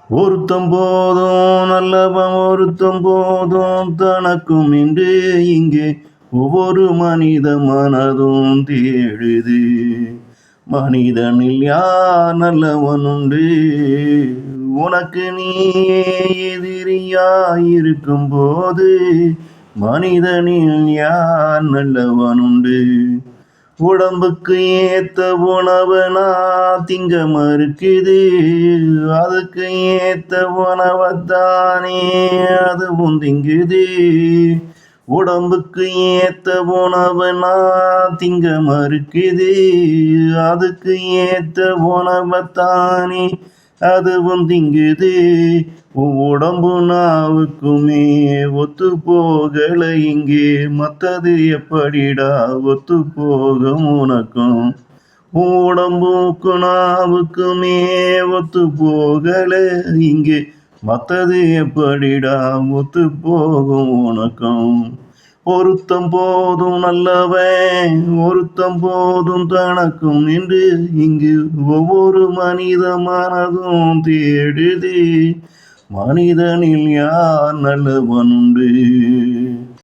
ஒருத்தம் போதும் நல்லவன் ஒருத்தம் போதும் தனக்கும் என்று இங்கே ஒவ்வொரு மனித மனதும் தேடுது. மனிதனில் யார் நல்லவன் உண்டு? உனக்கு நீயே எதிரியாயிருக்கும் போது மனிதனில் யார் நல்லவன் உண்டு? உடம்புக்கு ஏத்த உணவுனா திங்க மறுக்குது, அதுக்கு ஏத்த உணவத்தானே அதுவும் திங்குது. உடம்புக்கு ஏத்த உணவுனா திங்க மறுக்குது, அதுக்கு ஏத்த உணவத்தானே அதுவும் திங்குது. உடம்பு நாவுக்குமே ஒத்து போகல இங்கே, மத்தது எப்படிடா ஒத்து போகும் உனக்கும்? உடம்புக்கு நாவுக்குமே ஒத்து போகல இங்கே, மத்தது எப்படிடா ஒத்து போகும் உனக்கும்? ஒருத்தம் போதும் நல்லவன் ஒருத்தம் போதும் தனக்கும் என்று இங்கு ஒவ்வொரு மனித மனதும் தேடுது. மனிதனில் யார் நல்லவன் உண்டு?